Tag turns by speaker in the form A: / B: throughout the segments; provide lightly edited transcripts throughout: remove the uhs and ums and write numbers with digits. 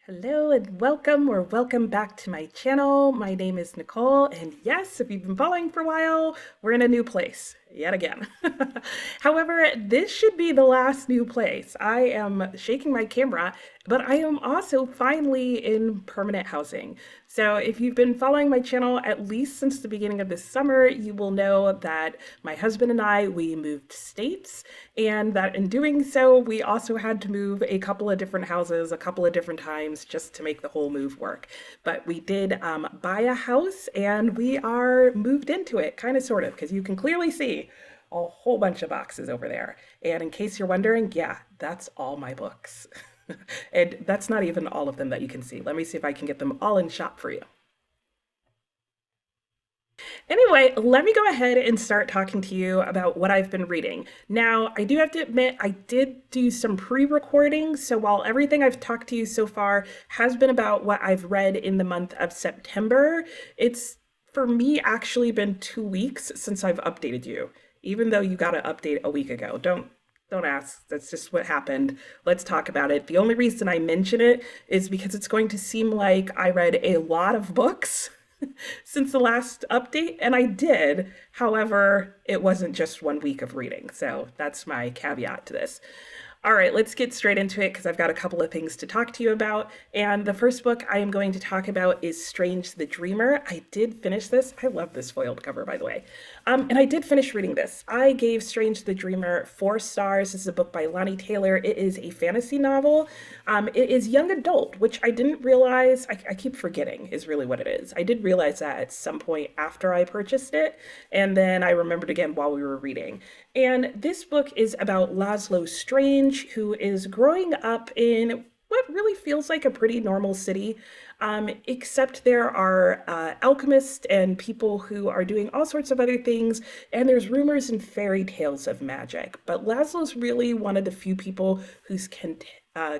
A: Hello and welcome or welcome back to my channel. My name is Nicole, and yes, if you've been following for a while, we're in a new place yet again. However, this should be the last new place. I am shaking my camera, but I am also finally in permanent housing. So if you've been following my channel at least since the beginning of this summer, you will know that my husband and I, we moved states, and that in doing so, we also had to move a couple of different houses a couple of different times just to make the whole move work. But we did buy a house and we are moved into it, kind of sort of, because you can clearly see a whole bunch of boxes over there. And in case you're wondering, yeah, that's all my books. And that's not even all of them that you can see. Let me see if I can get them all in shot for you. Anyway, let me go ahead and start talking to you about what I've been reading. Now, I do have to admit, I did do some pre-recording, so while everything I've talked to you so far has been about what I've read in the month of September, it's for me actually been 2 weeks since I've updated you, even though you got an update a week ago. Don't ask. That's just what happened. Let's talk about it. The only reason I mention it is because it's going to seem like I read a lot of books since the last update, and I did. However, it wasn't just 1 week of reading. So that's my caveat to this. All right, let's get straight into it because I've got a couple of things to talk to you about. And the first book I am going to talk about is Strange the Dreamer. I did finish this. I love this foiled cover, by the way. And I did finish reading this. I gave Strange the Dreamer 4 stars. This is a book by Lonnie Taylor. It is a fantasy novel. It is young adult, which I didn't realize. I keep forgetting is really what it is. I did realize that at some point after I purchased it, and then I remembered again while we were reading. And this book is about Laszlo Strange, who is growing up in what really feels like a pretty normal city, except there are alchemists and people who are doing all sorts of other things, and there's rumors and fairy tales of magic. But Laszlo's really one of the few people who's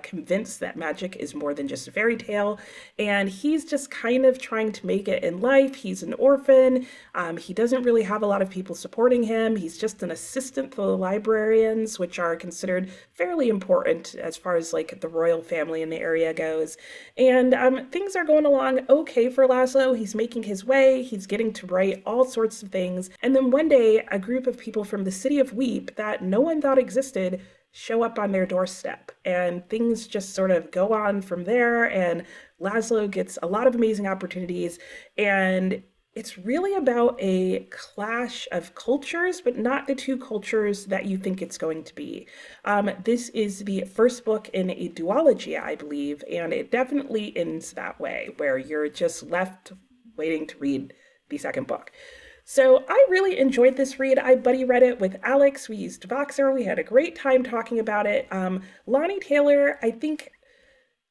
A: convinced that magic is more than just a fairy tale, and he's just kind of trying to make it in life. He's an orphan. He doesn't really have a lot of people supporting him. He's just an assistant to the librarians, which are considered fairly important as far as like the royal family in the area goes. And things are going along okay for Laszlo. He's making his way. He's getting to write all sorts of things. And then one day, a group of people from the city of Weep that no one thought existed show up on their doorstep, and things just sort of go on from there, and Laszlo gets a lot of amazing opportunities, and it's really about a clash of cultures, but not the two cultures that you think it's going to be. This is the first book in a duology, I believe, and it definitely ends that way, where you're just left waiting to read the second book. So I really enjoyed this read. I buddy read it with Alex. We used Voxer. We had a great time talking about it. Lonnie Taylor, I think,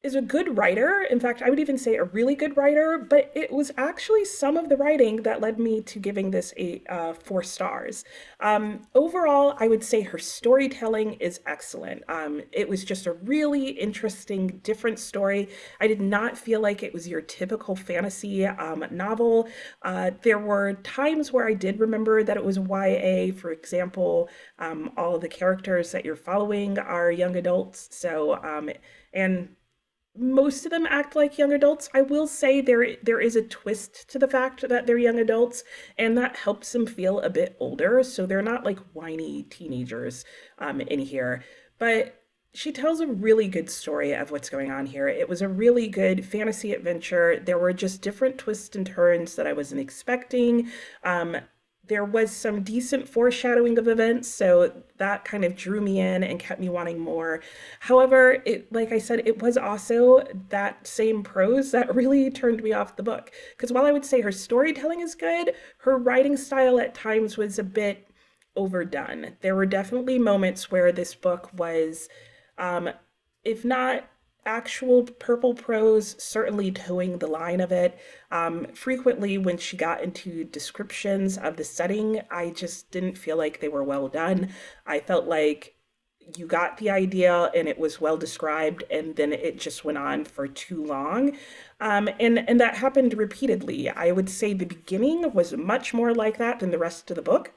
A: is a good writer. In fact, I would even say a really good writer, but it was actually some of the writing that led me to giving this 4 stars. Overall, I would say her storytelling is excellent. It was just a really interesting, different story. I did not feel like it was your typical fantasy novel. There were times where I did remember that it was YA. For example, all of the characters that you're following are young adults. And most of them act like young adults. I will say there is a twist to the fact that they're young adults, and that helps them feel a bit older. So they're not like whiny teenagers in here. But she tells a really good story of what's going on here. It was a really good fantasy adventure. There were just different twists and turns that I wasn't expecting. There was some decent foreshadowing of events, so that kind of drew me in and kept me wanting more. However, like I said, it was also that same prose that really turned me off the book. Because while I would say her storytelling is good, her writing style at times was a bit overdone. There were definitely moments where this book was, if not actual purple prose, certainly towing the line of it. Frequently, when she got into descriptions of the setting, I just didn't feel like they were well done. I felt like you got the idea and it was well described, and then it just went on for too long. And that happened repeatedly. I would say the beginning was much more like that than the rest of the book.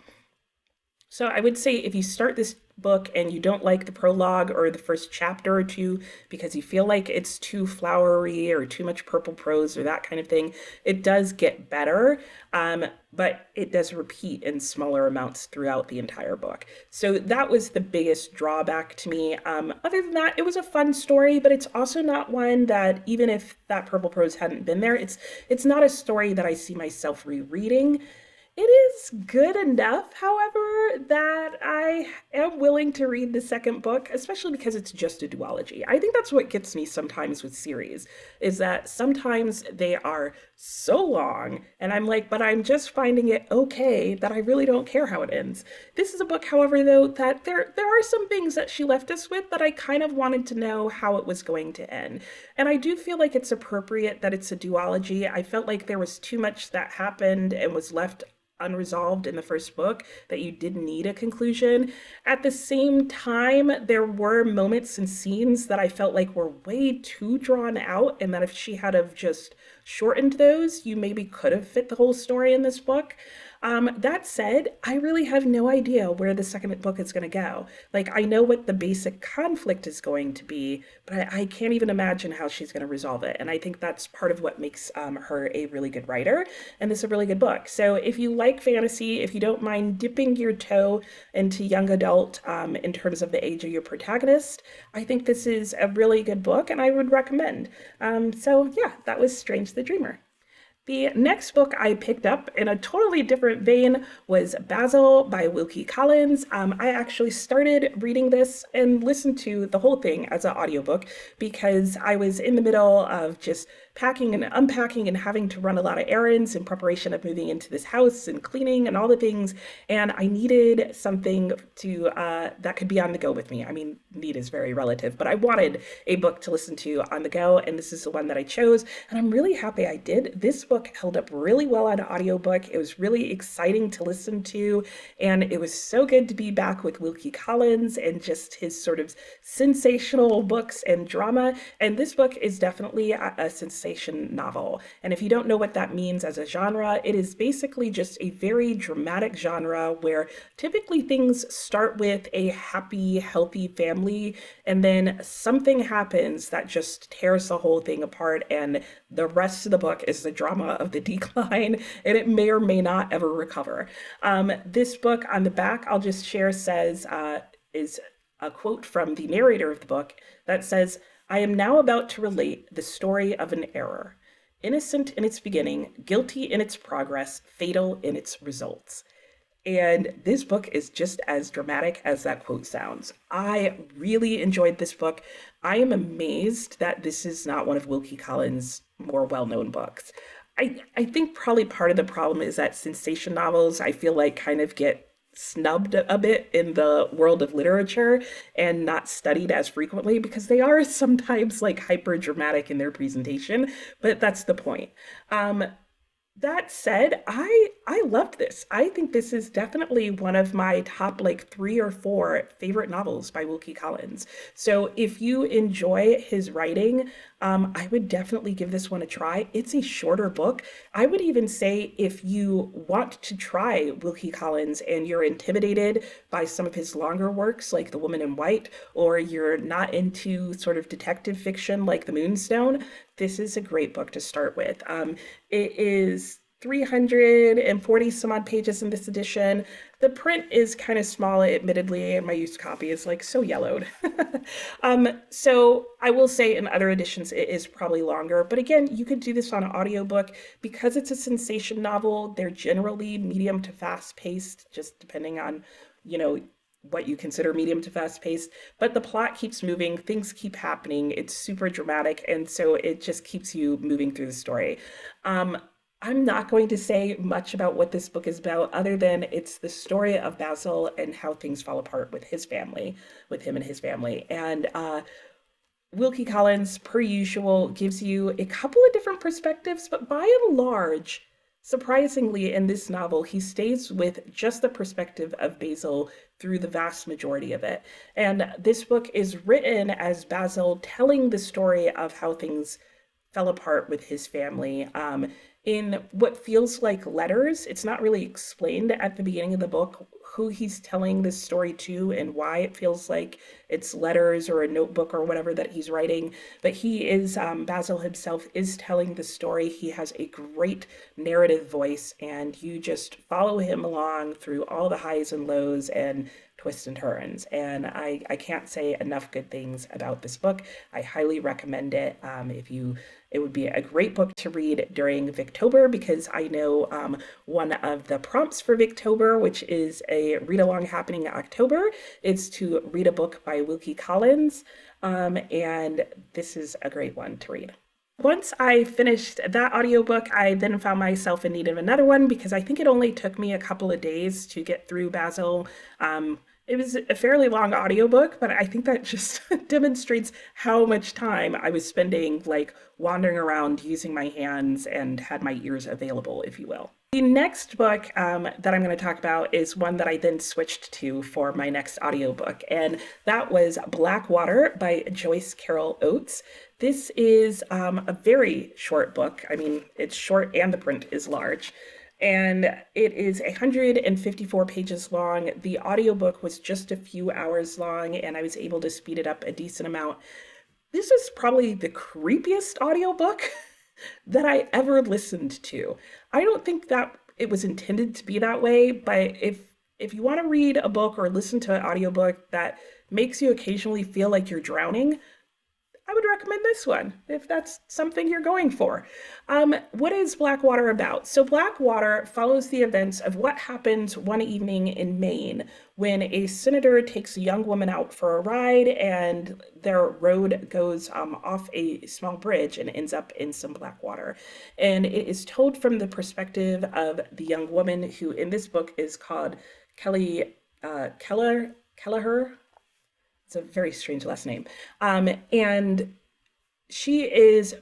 A: So I would say if you start this book and you don't like the prologue or the first chapter or two because you feel like it's too flowery or too much purple prose or that kind of thing, it does get better, but it does repeat in smaller amounts throughout the entire book. So that was the biggest drawback to me. Other than that, it was a fun story, but it's also not one that, even if that purple prose hadn't been there, it's not a story that I see myself rereading. It is good enough, however, that I am willing to read the second book, especially because it's just a duology. I think that's what gets me sometimes with series, is that sometimes they are so long, and I'm like, but I'm just finding it okay that I really don't care how it ends. This is a book, however, though, that there are some things that she left us with that I kind of wanted to know how it was going to end. And I do feel like it's appropriate that it's a duology. I felt like there was too much that happened and was left unresolved in the first book that you didn't need a conclusion. At the same time, there were moments and scenes that I felt like were way too drawn out, and that if she had have just shortened those, you maybe could have fit the whole story in this book. That said, I really have no idea where the second book is going to go. Like, I know what the basic conflict is going to be, but I can't even imagine how she's going to resolve it. And I think that's part of what makes her a really good writer. And this is a really good book. So if you like fantasy, if you don't mind dipping your toe into young adult in terms of the age of your protagonist, I think this is a really good book and I would recommend. So yeah, that was Strange the Dreamer. The next book I picked up in a totally different vein was Basil by Wilkie Collins. I actually started reading this and listened to the whole thing as an audiobook because I was in the middle of just packing and unpacking and having to run a lot of errands in preparation of moving into this house and cleaning and all the things. And I needed something to that could be on the go with me. I mean, need is very relative, but I wanted a book to listen to on the go, and this is the one that I chose. And I'm really happy I did. This book held up really well on audiobook. It was really exciting to listen to, and it was so good to be back with Wilkie Collins and just his sort of sensational books and drama. And this book is definitely a sensation novel. And if you don't know what that means as a genre, it is basically just a very dramatic genre where typically things start with a happy, healthy family, and then something happens that just tears the whole thing apart, and the rest of the book is the drama of the decline, and it may or may not ever recover. This book on the back, I'll just share, says, is a quote from the narrator of the book that says, "I am now about to relate the story of an error, innocent in its beginning, guilty in its progress, fatal in its results." And this book is just as dramatic as that quote sounds. I really enjoyed this book. I am amazed that this is not one of Wilkie Collins' more well-known books. I think probably part of the problem is that sensation novels, I feel like, kind of get snubbed a bit in the world of literature and not studied as frequently because they are sometimes like hyper dramatic in their presentation, but that's the point. That said, I loved this. I think this is definitely one of my top like 3 or 4 favorite novels by Wilkie Collins. So if you enjoy his writing, I would definitely give this one a try. It's a shorter book. I would even say if you want to try Wilkie Collins and you're intimidated by some of his longer works like The Woman in White, or you're not into sort of detective fiction like The Moonstone, this is a great book to start with. It is 340 some odd pages in this edition. The print is kind of small, admittedly, and my used copy is like so yellowed. So I will say in other editions it is probably longer, but again, you could do this on an audiobook. Because it's a sensation novel, they're generally medium to fast paced, just depending on, you know, what you consider medium to fast paced, but the plot keeps moving, things keep happening, it's super dramatic, and so it just keeps you moving through the story. I'm not going to say much about what this book is about other than it's the story of Basil and how things fall apart with his family, with him and his family. And Wilkie Collins, per usual, gives you a couple of different perspectives, but by and large, surprisingly, in this novel, he stays with just the perspective of Basil through the vast majority of it. And this book is written as Basil telling the story of how things fell apart with his family in what feels like letters. It's not really explained at the beginning of the book who he's telling this story to and why it feels like it's letters or a notebook or whatever that he's writing. But he is, Basil himself is telling the story. He has a great narrative voice, and you just follow him along through all the highs and lows and twists and turns. And I can't say enough good things about this book. I highly recommend it. It would be a great book to read during Victober, because I know one of the prompts for Victober, which is a read-along happening in October, is to read a book by Wilkie Collins, and this is a great one to read. Once I finished that audiobook, I then found myself in need of another one, because I think it only took me a couple of days to get through Basil. It was a fairly long audiobook, but I think that just demonstrates how much time I was spending like wandering around using my hands and had my ears available, if you will. The next book that I'm going to talk about is one that I then switched to for my next audiobook, and that was Blackwater by Joyce Carol Oates. This is a very short book. I mean, it's short and the print is large. And it is 154 pages long. The audiobook was just a few hours long, and I was able to speed it up a decent amount. This is probably the creepiest audiobook that I ever listened to. I don't think that it was intended to be that way, but if you want to read a book or listen to an audiobook that makes you occasionally feel like you're drowning, I would recommend this one if that's something you're going for. What is Blackwater about? So Blackwater follows the events of what happens one evening in Maine when a senator takes a young woman out for a ride, and their road goes off a small bridge and ends up in some black water. And it is told from the perspective of the young woman, who in this book is called Kelleher. It's a very strange last name. And she is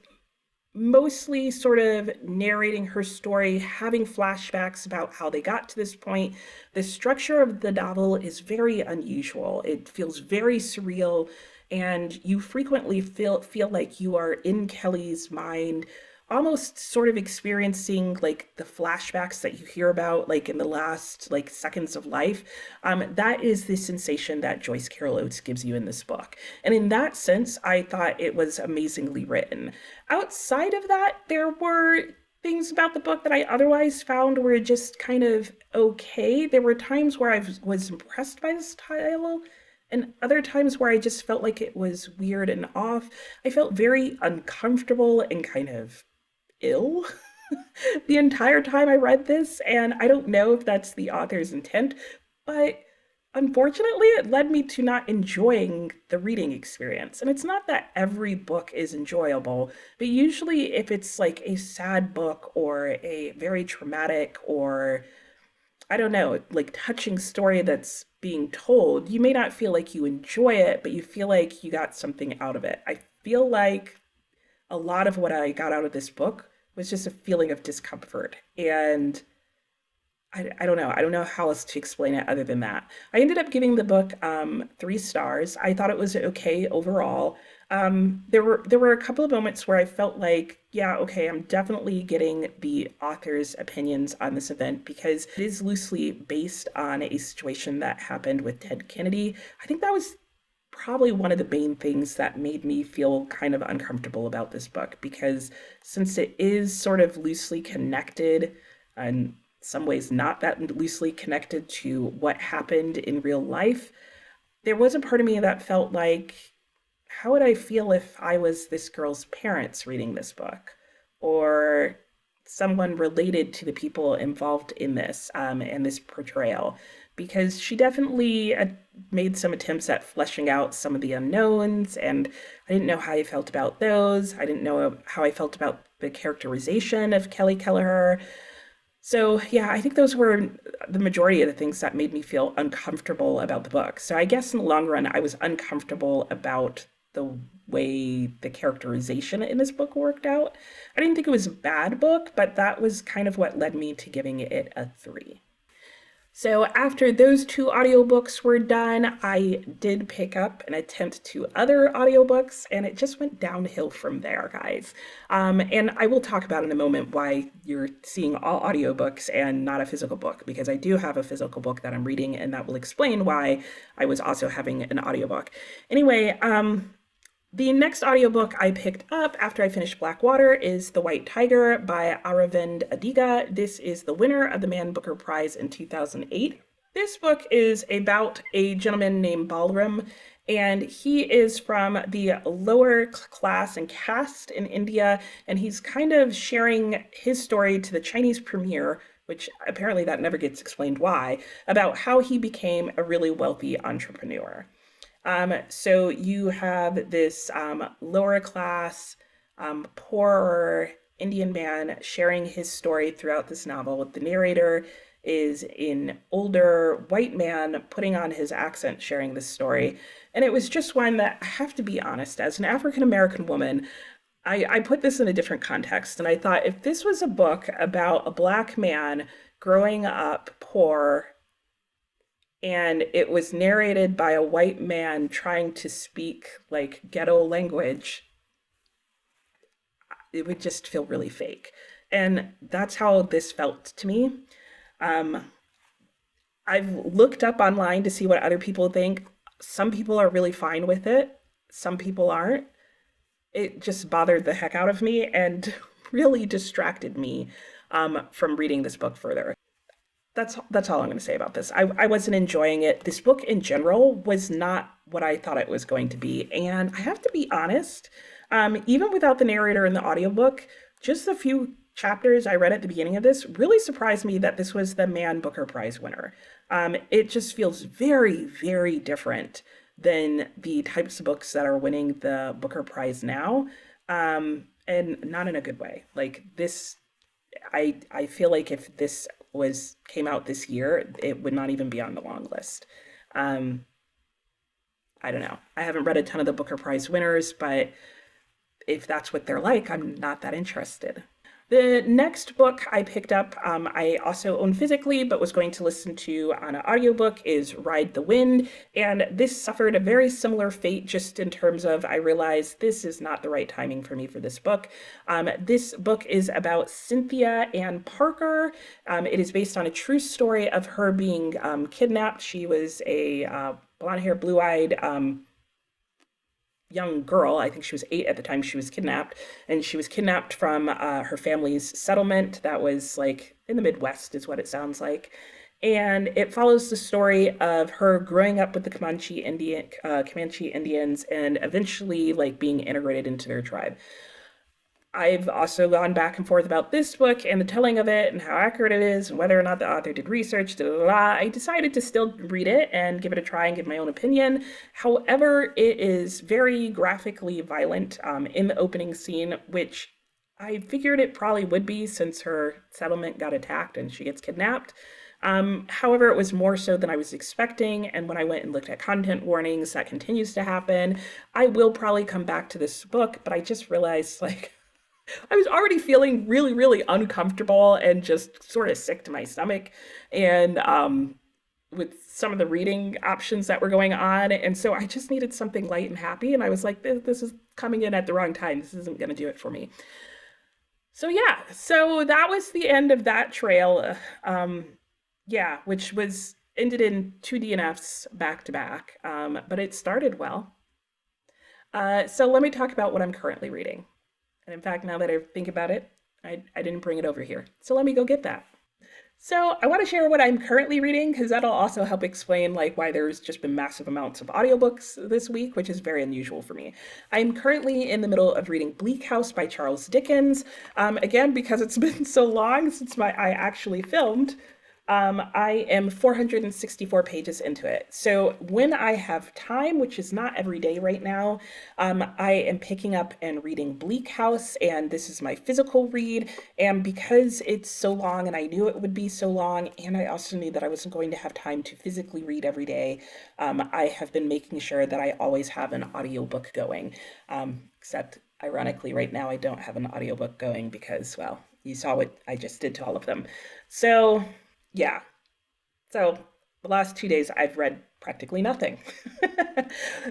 A: mostly sort of narrating her story, having flashbacks about how they got to this point. The structure of the novel is very unusual. It feels very surreal, and you frequently feel like you are in Kelly's mind, almost sort of experiencing like the flashbacks that you hear about like in the last like seconds of life. That is the sensation that Joyce Carol Oates gives you in this book. And in that sense, I thought it was amazingly written. Outside of that, there were things about the book that I otherwise found were just kind of okay. There were times where I was impressed by the style, and other times where I just felt like it was weird and off. I felt very uncomfortable and kind of ill the entire time I read this, and I don't know if that's the author's intent, but unfortunately it led me to not enjoying the reading experience. And it's not that every book is enjoyable, but usually if it's like a sad book or a very traumatic or I don't know, like touching story that's being told, you may not feel like you enjoy it, but you feel like you got something out of it. I feel like a lot of what I got out of this book was just a feeling of discomfort. And I don't know. I don't know how else to explain it other than that. I ended up giving the book 3 stars. I thought it was okay overall. There were a couple of moments where I felt like, yeah, okay, I'm definitely getting the author's opinions on this event, because it is loosely based on a situation that happened with Ted Kennedy. I think that was probably one of the main things that made me feel kind of uncomfortable about this book, because since it is sort of loosely connected, and some ways not that loosely connected to what happened in real life, there was a part of me that felt like, how would I feel if I was this girl's parents reading this book, or someone related to the people involved in this and this portrayal? Because she definitely made some attempts at fleshing out some of the unknowns, and I didn't know how I felt about those. I didn't know how I felt about the characterization of Kelly Kelleher. So yeah, I think those were the majority of the things that made me feel uncomfortable about the book. So I guess in the long run, I was uncomfortable about the way the characterization in this book worked out. I didn't think it was a bad book, but that was kind of what led me to giving it a 3. So after those two audiobooks were done, I did pick up and attempt two other audiobooks, and it just went downhill from there, guys. And I will talk about in a moment why you're seeing all audiobooks and not a physical book, because I do have a physical book that I'm reading, and that will explain why I was also having an audiobook. Anyway, the next audiobook I picked up after I finished Blackwater is The White Tiger by Aravind Adiga. This is the winner of the Man Booker Prize in 2008. This book is about a gentleman named Balram, and he is from the lower class and caste in India, and he's kind of sharing his story to the Chinese premier, which apparently that never gets explained why, about how he became a really wealthy entrepreneur. So you have this lower class, poorer Indian man sharing his story throughout this novel. The narrator is an older white man putting on his accent, sharing this story. And it was just one that, I have to be honest, as an African American woman, I put this in a different context. And I thought if this was a book about a Black man growing up poor and it was narrated by a white man trying to speak like ghetto language, it would just feel really fake. And that's how this felt to me. Um, I've looked up online to see what other people think. Some people are really fine with it, some people aren't. It just bothered the heck out of me and really distracted me from reading this book further. That's all I'm going to say about this. I wasn't enjoying it. This book in general was not what I thought it was going to be. And I have to be honest, even without the narrator in the audiobook, just the few chapters I read at the beginning of this really surprised me that this was the Man Booker Prize winner. It just feels very, very different than the types of books that are winning the Booker Prize now, and not in a good way. Like this, I feel like if this was came out this year, it would not even be on the long list. Um, I don't know. I haven't read a ton of the Booker Prize winners, but if that's what they're like, I'm not that interested. The next book I picked up, I also own physically, but was going to listen to on an audiobook, is Ride the Wind. And this suffered a very similar fate, just in terms of I realized this is not the right timing for me for this book. This book is about Cynthia Ann Parker. It is based on a true story of her being kidnapped. She was a blonde hair, blue eyed, young girl. I think she was 8 at the time she was kidnapped, and she was kidnapped from her family's settlement that was like in the Midwest, is what it sounds like. And it follows the story of her growing up with the Comanche Indians, and eventually like being integrated into their tribe. I've also gone back and forth about this book and the telling of it and how accurate it is and whether or not the author did research. I decided to still read it and give it a try and give my own opinion. However, it is very graphically violent in the opening scene, which I figured it probably would be since her settlement got attacked and she gets kidnapped. However, it was more so than I was expecting, and when I went and looked at content warnings, that continues to happen. I will probably come back to this book, but I just realized, like, I was already feeling really, really uncomfortable and just sort of sick to my stomach, and with some of the reading options that were going on. And so I just needed something light and happy. And I was like, this is coming in at the wrong time. This isn't going to do it for me. So yeah, so that was the end of that trail. Yeah, which was ended in two DNFs back to back, but it started well. So let me talk about what I'm currently reading. And in fact, now that I think about it, I didn't bring it over here. So let me go get that. So I want to share what I'm currently reading, because that'll also help explain like why there's just been massive amounts of audiobooks this week, which is very unusual for me. I'm currently in the middle of reading Bleak House by Charles Dickens. Again, because it's been so long since I actually filmed, I am 464 pages into it. So when I have time, which is not every day right now, I am picking up and reading Bleak House, and this is my physical read. And because it's so long, and I knew it would be so long, and I also knew that I wasn't going to have time to physically read every day, I have been making sure that I always have an audiobook going. Except, ironically, right now I don't have an audiobook going because, well, you saw what I just did to all of them. So yeah, So the last 2 days, I've read practically nothing.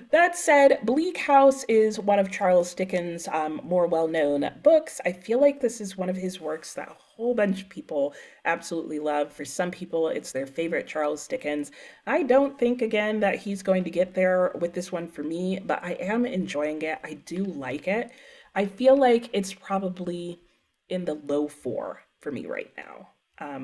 A: That said, Bleak House is one of Charles Dickens' more well known books. I feel like this is one of his works that a whole bunch of people absolutely love. For some people, it's their favorite Charles Dickens. I don't think, again, that he's going to get there with this one for me, but I am enjoying it. I do like it. I feel like it's probably in the low four for me right now.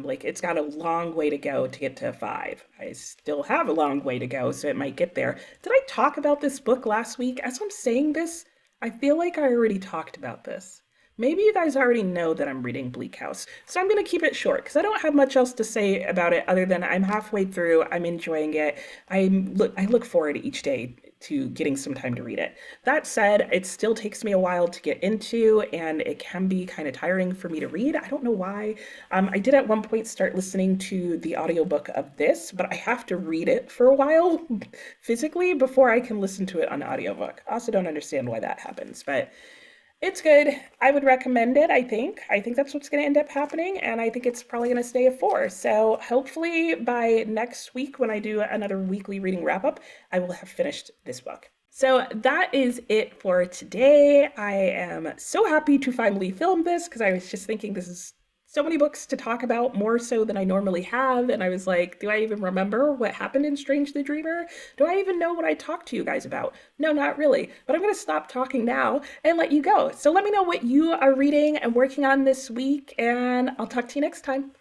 A: Like it's got a long way to go to get to a five. I still have a long way to go, so it might get there. Did I talk about this book last week? As I'm saying this, I feel like I already talked about this. Maybe you guys already know that I'm reading Bleak House. So I'm going to keep it short because I don't have much else to say about it other than I'm halfway through. I'm enjoying it. I look forward each day to getting some time to read it. That said, it still takes me a while to get into and it can be kind of tiring for me to read. I don't know why. I did at one point start listening to the audiobook of this, but I have to read it for a while physically before I can listen to it on audiobook. I also don't understand why that happens, but it's good. I would recommend it, I think. I think that's what's going to end up happening, and I think it's probably going to stay a four. So hopefully by next week, when I do another weekly reading wrap up, I will have finished this book. So that is it for today. I am so happy to finally film this because I was just thinking this is so many books to talk about, more so than I normally have. And I was like, do I even remember what happened in Strange the Dreamer? Do I even know what I talked to you guys about? No, not really. But I'm going to stop talking now and let you go. So let me know what you are reading and working on this week, and I'll talk to you next time.